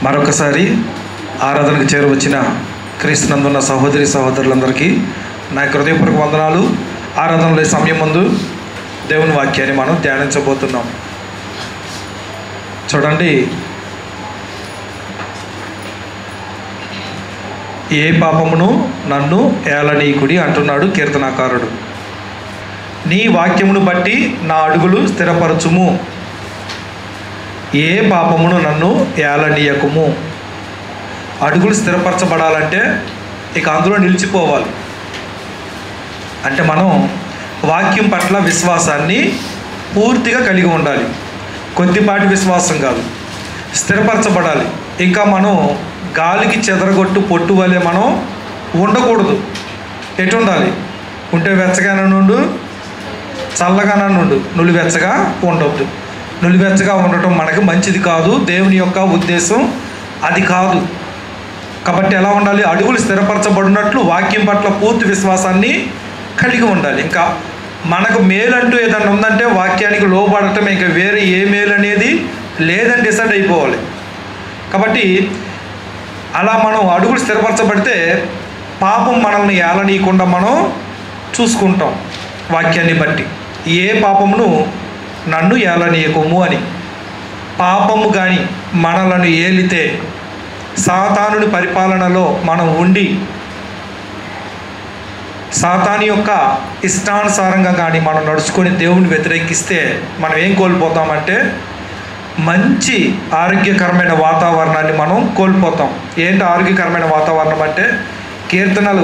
మరొకసారి ఆరాధనకు చేరవచ్చిన క్రీస్తునందున్న సహోదరి సహోదరులందరికీ నా హృదయపూర్వక వందనాలు. ఆరాధనలో సమయం ముందు దేవుని వాక్యాన్ని మనం ధ్యానించబోతున్నాం. చూడండి, ఏ పాపమును నన్ను ఏలనీకుడి అంటున్నాడు కీర్తనాకారుడు. నీ వాక్యమును బట్టి నా అడుగులు స్థిరపరచుము, ఏ పాపమును నన్ను ఏలనీయకుము. అడుగులు స్థిరపరచబడాలంటే ఇక అందులో నిలిచిపోవాలి. అంటే మనం వాక్యం పట్ల విశ్వాసాన్ని పూర్తిగా కలిగి ఉండాలి. కొద్దిపాటి విశ్వాసం కాదు, స్థిరపరచబడాలి. ఇంకా మనం గాలికి చెదరగొట్టు పొట్టు వలె మనం ఉండకూడదు. ఎటు ఉండాలి? ఉంటే వెచ్చగానే నుండు, చల్లగానే నుండు, నులివెచ్చగా ఉండొద్దు. నులివెచ్చగా ఉండటం మనకి మంచిది కాదు. దేవుని యొక్క ఉద్దేశం అది కాదు. కాబట్టి ఎలా ఉండాలి? అడుగులు స్థిరపరచబడినట్లు వాక్యం పట్ల పూర్తి విశ్వాసాన్ని కలిగి ఉండాలి. ఇంకా మనకు మేలు అంటూ ఏదన్నా ఉందంటే వాక్యానికి లోబడటం, ఇంకా వేరే ఏ మేలు అనేది లేదని డిసైడ్ అయిపోవాలి. కాబట్టి అలా మనం అడుగులు స్థిరపరచబడితే పాపం మనల్ని ఏలనీయకుండా మనం చూసుకుంటాం. వాక్యాన్ని బట్టి ఏ పాపమును నన్ను ఏలనీయకుము అని. పాపము కానీ మనలను ఏలితే, సాతానుని పరిపాలనలో మనం ఉండి సాతాను యొక్క ఇష్టానుసారంగా కానీ మనం నడుచుకొని దేవుని వ్యతిరేకిస్తే మనం ఏం కోల్పోతామంటే మంచి ఆరోగ్యకరమైన వాతావరణాన్ని మనం కోల్పోతాం. ఏంటి ఆరోగ్యకరమైన వాతావరణం అంటే? కీర్తనల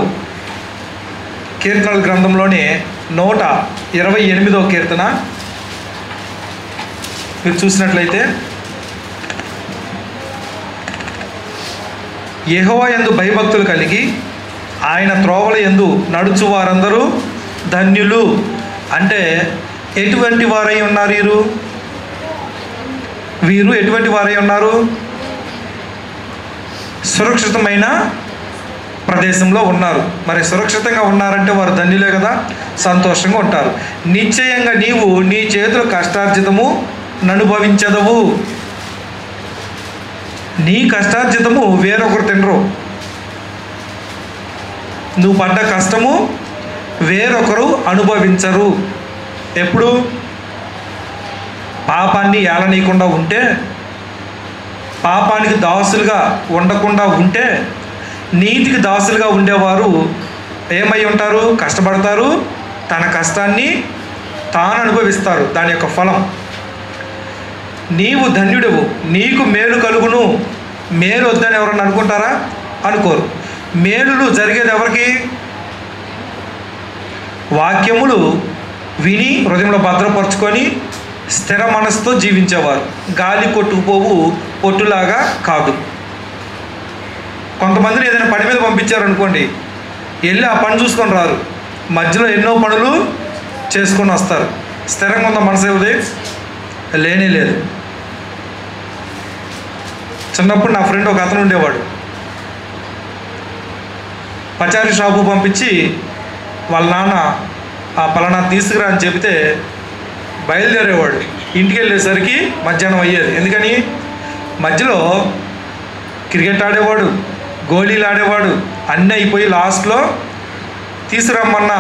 గ్రంథంలోనే 128వ కీర్తన మీరు చూసినట్లయితే, యెహోవా యందు భయభక్తులు కలిగి ఆయన త్రోవల యందు నడుచు వారందరూ ధన్యులు. అంటే ఎటువంటి వారై ఉన్నారు వీరు ఎటువంటి వారై ఉన్నారు? సురక్షితమైన ప్రదేశంలో ఉన్నారు. మరి సురక్షితంగా ఉన్నారంటే వారు ధన్యులే కదా, సంతోషంగా ఉంటారు. నిశ్చయంగా నీవు నీ చేతుల కష్టార్జితము ననుభవించదవు. నీ కష్టార్జితము వేరొకరు తినరు. నువ్వు పడ్డ కష్టము వేరొకరు అనుభవించరు. ఎప్పుడు? పాపాన్ని ఏలనీయకుండా ఉంటే, పాపానికి దాసులుగా ఉండకుండా ఉంటే, నీతికి దాసులుగా ఉండేవారు ఏమై ఉంటారు? కష్టపడతారు, తన కష్టాన్ని తాను అనుభవిస్తారు, దాని యొక్క ఫలం. నీవు ధన్యుడవు, నీకు మేలు కలుగును. మేలు వద్దని ఎవరన్నా అనుకుంటారా? అనుకోరు. మేలులు జరిగేది ఎవరికి? వాక్యములు విని హృదయంలో భద్రపరుచుకొని స్థిర మనసుతో జీవించేవారు. గాలి కొట్టుకుపోవు పొట్టులాగా కాదు. కొంతమందిని ఏదైనా పని మీద పంపించారనుకోండి, వెళ్ళి ఆ పని చూసుకొని రారు, మధ్యలో ఎన్నో పనులు చేసుకొని వస్తారు. స్థిరంగా ఉందా మనసు? ఏది లేనే లేదు. చిన్నప్పుడు నా ఫ్రెండ్ ఒక అతను ఉండేవాడు. పచారీ షాపు పంపించి వాళ్ళ నాన్న ఆ పలానా తీసుకురా అని చెబితే బయలుదేరేవాడు. ఇంటికి వెళ్ళేసరికి మధ్యాహ్నం అయ్యేది. ఎందుకని? మధ్యలో క్రికెట్ ఆడేవాడు, గోళీలు ఆడేవాడు, అన్నీ అయిపోయి లాస్ట్లో తీసుకురమ్మన్న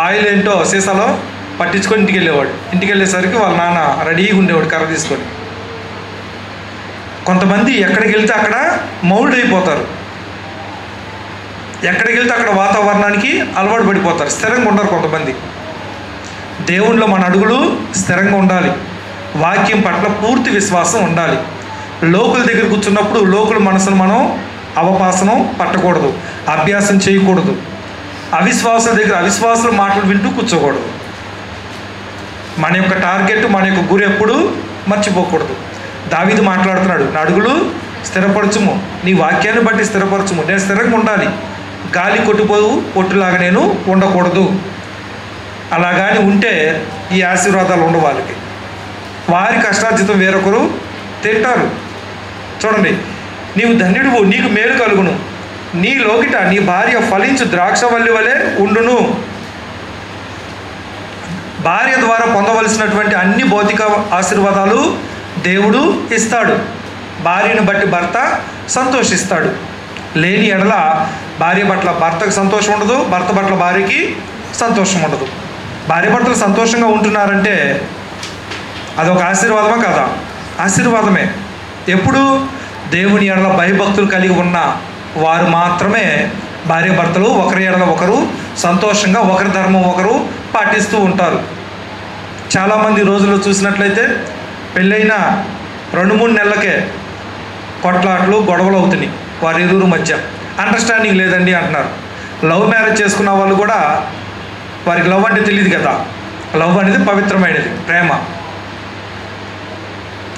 ఆయిల్ ఏంటో సీసాలో పట్టించుకొని ఇంటికి వెళ్ళేవాడు. ఇంటికి వెళ్ళేసరికి వాళ్ళ నాన్న రెడీగా ఉండేవాడు కర్ర తీసుకొని. కొంతమంది ఎక్కడికి వెళ్తే అక్కడ మౌల్డ్ అయిపోతారు. ఎక్కడికి వెళ్తే అక్కడ వాతావరణానికి అలవాటు పడిపోతారు, స్థిరంగా ఉండరు. కొంతమంది దేవునిలో మన అడుగులు స్థిరంగా ఉండాలి. వాక్యం పట్ల పూర్తి విశ్వాసం ఉండాలి. లోకుల దగ్గర కూర్చున్నప్పుడు లోకుల మనసును మనం అవపాసనం పట్టకూడదు, అభ్యాసం చేయకూడదు. అవిశ్వాసుల దగ్గర అవిశ్వాసుల మాటలు వింటూ కూర్చోకూడదు. మన యొక్క టార్గెట్, మన యొక్క గురి ఎప్పుడు మర్చిపోకూడదు. దావీదు మాట్లాడుతున్నాడు, నా అడుగులు స్థిరపరచుము, నీ వాక్యాన్ని బట్టి స్థిరపరచుము. నేను స్థిరంగా ఉండాలి, గాలి కొట్టుపోవు పొట్టులాగా నేను ఉండకూడదు. అలాగాని ఉంటే ఈ ఆశీర్వాదాలు ఉండవు వాళ్ళకి. వారి కష్టార్జితం వేరొకరు తింటారు. చూడండి, నీవు ధన్యుడువు, నీకు మేలు కలుగును, నీ లోకిట నీ భార్య ఫలించు ద్రాక్షవల్లి వలె ఉండును. భార్య ద్వారా పొందవలసినటువంటి అన్ని భౌతిక ఆశీర్వాదాలు దేవుడు ఇస్తాడు. భార్యను బట్టి భర్త సంతోషిస్తాడు. లేని ఎడల భార్య పట్ల భర్తకు సంతోషం ఉండదు, భర్త పట్ల భార్యకి సంతోషం ఉండదు. భార్య భర్తలు సంతోషంగా ఉంటున్నారంటే అదొక ఆశీర్వాదమా కాదా? ఆశీర్వాదమే. ఎప్పుడు? దేవుని ఎడల భయభక్తులు కలిగి ఉన్న వారు మాత్రమే భార్య భర్తలు ఒకరి ఎడల ఒకరు సంతోషంగా ఒకరి ధర్మం ఒకరు పాటిస్తూ ఉంటారు. చాలామంది రోజుల్లో చూసినట్లయితే పెళ్ళైన 2-3 నెలలకే కొట్లాట్లు గొడవలు అవుతున్నాయి వారి ఇరువురు మధ్య. అండర్స్టాండింగ్ లేదండి అంటున్నారు. లవ్ మ్యారేజ్ చేసుకున్న వాళ్ళు కూడా వారికి లవ్ అంటే తెలియదు కదా. లవ్ అనేది పవిత్రమైనది, ప్రేమ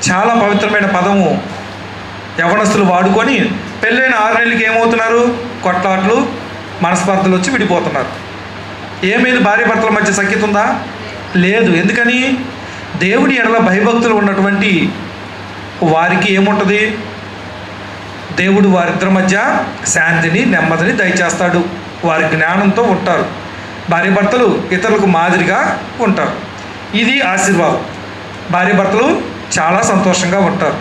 చాలా పవిత్రమైన పదము యవనస్తులు వాడుకొని పెళ్ళైన 6 నెలలకి ఏమవుతున్నారు? కొట్లాట్లు మనస్పర్ధలు వచ్చి విడిపోతున్నారు. ఏమైంది? భార్య భర్తల మధ్య సఖ్యత ఉందా? లేదు. ఎందుకని? దేవుని ఎడల భయభక్తులు ఉన్నటువంటి వారికి ఏముంటుంది? దేవుడు వారిద్దరి మధ్య శాంతిని నెమ్మదిని దయచేస్తాడు. వారి జ్ఞానంతో ఉంటారు. భార్య భర్తలు ఇతరులకు మాదిరిగా ఉంటారు. ఇది ఆశీర్వాదం. భార్య భర్తలు చాలా సంతోషంగా ఉంటారు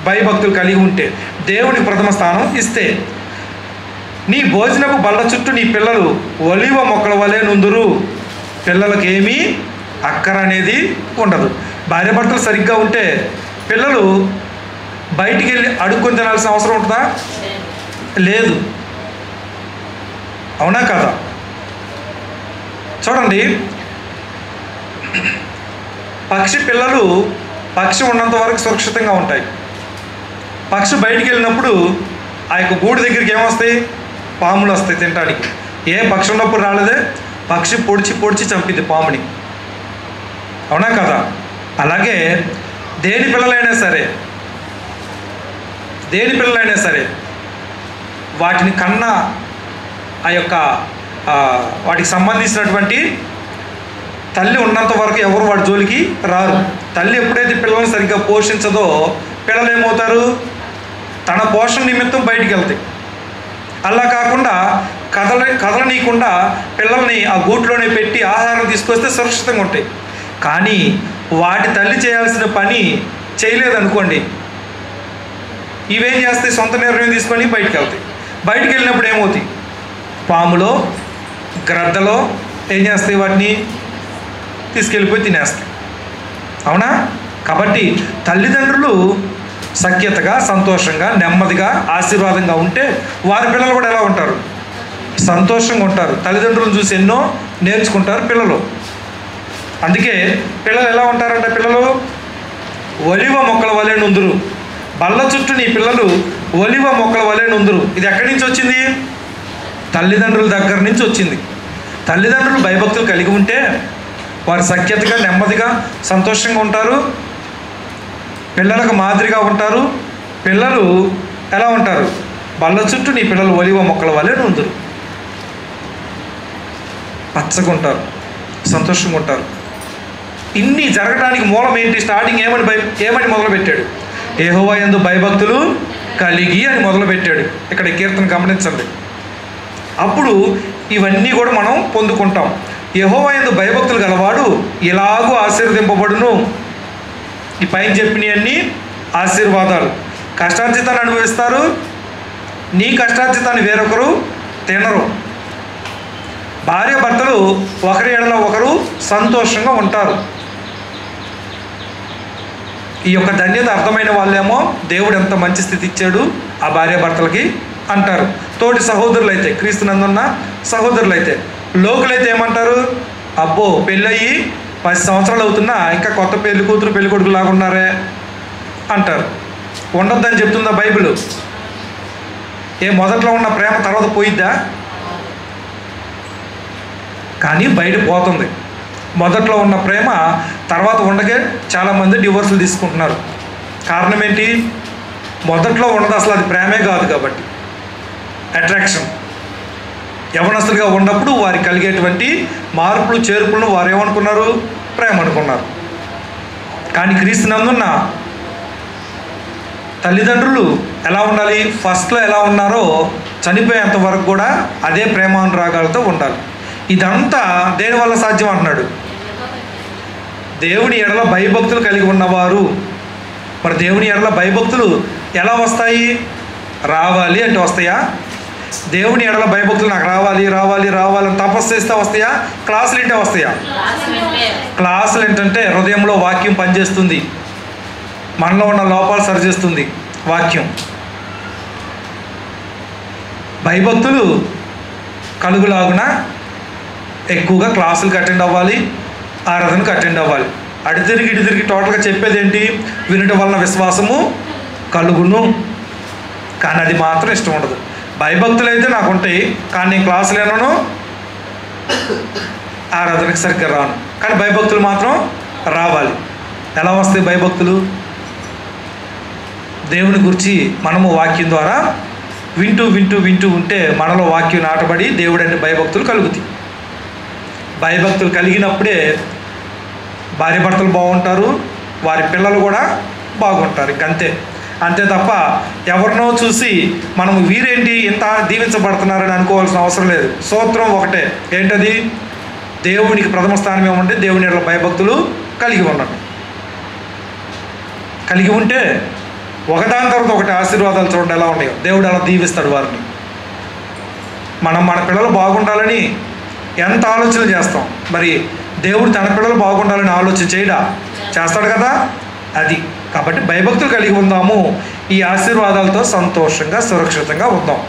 భయభక్తులు కలిగి ఉంటే. దేవునికి ప్రథమ స్థానం ఇస్తే. నీ భోజనపు బల్ల చుట్టూ నీ పిల్లలు ఒలివ మొక్కల వలె నుందురు. పిల్లలకు ఏమీ అక్కర అనేది ఉండదు. భార్య భర్తలు సరిగ్గా ఉంటే పిల్లలు బయటికి వెళ్ళి అడుక్కొని తినాల్సిన అవసరం ఉంటుందా? లేదు. అవునా కదా? చూడండి, పక్షి పిల్లలు పక్షి ఉన్నంత వరకు సురక్షితంగా ఉంటాయి. పక్షి బయటికి వెళ్ళినప్పుడు ఆ యొక్క గూడు దగ్గరికి ఏమొస్తాయి? పాములు వస్తాయి తినడానికి. ఏ పక్షి ఉన్నప్పుడు రాలేదే, పక్షి పొడిచి పొడిచి చంపింది పాముని. అవునా కదా? అలాగే దేని పిల్లలైనా సరే వాటిని కన్నా ఆ యొక్క వాటికి సంబంధించినటువంటి తల్లి ఉన్నంత వరకు ఎవరు వాడి జోలికి రారు. తల్లి ఎప్పుడైతే పిల్లలను సరిగ్గా పోషించదో పిల్లలు ఏమవుతారు? తన పోషణ నిమిత్తం బయటికి వెళ్తాయి. అలా కాకుండా కదలనీయకుండా పిల్లల్ని ఆ గూట్లోనే పెట్టి ఆహారం తీసుకొస్తే సురక్షితంగా ఉంటాయి. కానీ వాటి తల్లి చేయాల్సిన పని చేయలేదనుకోండి, ఇవేం చేస్తాయి? సొంత నిర్ణయం తీసుకొని బయటికి వెళ్తాయి. బయటికి వెళ్ళినప్పుడు ఏమవుతాయి? పాములో గ్రద్దలో ఏం చేస్తాయి? వాటిని తీసుకెళ్ళిపోయి తినేస్తాయి. అవునా? కాబట్టి తల్లిదండ్రులు సఖ్యతగా సంతోషంగా నెమ్మదిగా ఆశీర్వాదంగా ఉంటే వారి పిల్లలు కూడా ఎలా ఉంటారు? సంతోషంగా ఉంటారు. తల్లిదండ్రులను చూసి ఎన్నో నేర్చుకుంటారు పిల్లలు. అందుకే పిల్లలు ఎలా ఉంటారంటే పిల్లలు ఒలివ మొక్కల వలె నుందురు. బల్ల చుట్టూ నీ పిల్లలు ఒలివ మొక్కల వలె నుందురు. ఇది ఎక్కడి నుంచి వచ్చింది? తల్లిదండ్రుల దగ్గర నుంచి వచ్చింది. తల్లిదండ్రులు భయభక్తులు కలిగి ఉంటే వారు సఖ్యతగా నెమ్మదిగా సంతోషంగా ఉంటారు. పిల్లలకు మాదిరిగా ఉంటారు. పిల్లలు ఎలా ఉంటారు? బల్ల చుట్టూ నీ పిల్లలు ఒలివ మొక్కల వలె నుందురు. పచ్చగా ఉంటారు, సంతోషంగా ఉంటారు. ఇన్ని జరగడానికి మూలం ఏంటి? స్టార్టింగ్ ఏమని మొదలుపెట్టాడు? యెహోవా యందు భయభక్తులు కలిగి అని మొదలుపెట్టాడు. ఇక్కడ కీర్తన గమనించండి. అప్పుడు ఇవన్నీ కూడా మనం పొందుకుంటాం. యెహోవా యందు భయభక్తులు గలవాడు ఇలాగూ ఆశీర్వదింపబడును. ఈ పైన చెప్పినవన్నీ ఆశీర్వాదాలు. కష్టార్జితాన్ని అనుభవిస్తారు. నీ కష్టార్జితాన్ని వేరొకరు తినరు. భార్య భర్తలు ఒకరి ఎడల ఒకరు సంతోషంగా ఉంటారు. ఈ యొక్క ధన్యత అర్థమైన వాళ్ళేమో దేవుడు ఎంత మంచి స్థితి ఇచ్చాడు ఆ భార్య భర్తలకి అంటారు. తోటి సహోదరులు అయితే, క్రీస్తునందున్న సహోదరులు అయితే, లోకులైతే ఏమంటారు? అబ్బో పెళ్ళయి 10 సంవత్సరాలు అవుతున్నా ఇంకా కొత్త పెళ్లి కూతురు పెళ్లి కొడుకు లాగా ఉన్నారే అంటారు. ఉండొద్దని చెప్తుందా బైబిల్? మొదట్లో ఉన్న ప్రేమ తర్వాత పోయిద్దా? కానీ బయట పోతుంది. మొదట్లో ఉన్న ప్రేమ తర్వాత ఉండకే చాలామంది డివోర్సులు తీసుకుంటున్నారు. కారణం ఏంటి? మొదట్లో ఉన్నది అసలు అది ప్రేమే కాదు కాబట్టి, అట్రాక్షన్. యవనస్తులుగా ఉన్నప్పుడు వారికి కలిగేటువంటి మార్పులు చేర్పులను వారు ఏమనుకున్నారు? ప్రేమ అనుకున్నారు. కానీ క్రీస్తునందున్న తల్లిదండ్రులు ఎలా ఉండాలి? ఫస్ట్లో ఎలా ఉన్నారో చనిపోయేంత వరకు కూడా అదే ప్రేమానురాగాలతో ఉండాలి. ఇదంతా దేనివల్ల సాధ్యం అంటున్నాడు? దేవుని ఎడల భయభక్తులు కలిగి ఉన్నవారు మరి దేవుని ఎడల భయభక్తులు ఎలా వస్తాయి? రావాలి అంటే వస్తాయా? దేవుని ఎడల భయభక్తులు నాకు రావాలి రావాలి రావాలని తపస్సు చేస్తే వస్తాయా? క్లాసులు వింటే వస్తాయా? క్లాసులు ఏంటంటే హృదయంలో వాక్యం పనిచేస్తుంది, మనలో ఉన్న లోపాలు సరిచేస్తుంది వాక్యం. భయభక్తులు కలుగులాగున ఎక్కువగా క్లాసులకు అటెండ్ అవ్వాలి, ఆరాధనకు అటెండ్ అవ్వాలి. అటు తిరిగి టోటల్గా చెప్పేది ఏంటి? వినటం వలన విశ్వాసము కలుగును. కానీ అది మాత్రం ఇష్టం ఉండదు. భయభక్తులు అయితే నాకు ఉంటాయి, కానీ నేను క్లాసులు వినను, ఆరాధనకు సరిగ్గా రాను. కానీ భయభక్తులు మాత్రం రావాలి. ఎలా వస్తాయి భయభక్తులు? దేవుని గురించి మనము వాక్యం ద్వారా వింటూ వింటూ వింటూ ఉంటే మనలో వాక్యం నాటబడి దేవుడు అంటే భయభక్తులు కలుగుతాయి. భయభక్తులు కలిగినప్పుడే భార్య భర్తలు బాగుంటారు, వారి పిల్లలు కూడా బాగుంటారు. ఇంకంతే. అంతే తప్ప ఎవరినో చూసి మనం వీరేంటి ఇంత దీవించబడుతున్నారని అనుకోవాల్సిన అవసరం లేదు. సూత్రం ఒకటే, ఏంటది? దేవునికి ప్రథమ స్థానం ఏమంటే దేవుని ఎడల భయభక్తులు కలిగి ఉండడం. కలిగి ఉంటే ఒకదాని తర్వాత ఒకటి ఆశీర్వాదాలు చూడండి ఎలా ఉన్నాయో. దేవుడు అలా దీవిస్తాడు వారిని. మనం మన పిల్లలు బాగుండాలని ఎంత ఆలోచన చేస్తాం, మరి దేవుడు తన పిల్లలు బాగుండాలని ఆలోచన చేయడా? చేస్తాడు కదా. అది కాబట్టి భయభక్తులు కలిగి ఉందాము, ఈ ఆశీర్వాదాలతో సంతోషంగా సురక్షితంగా ఉందాం.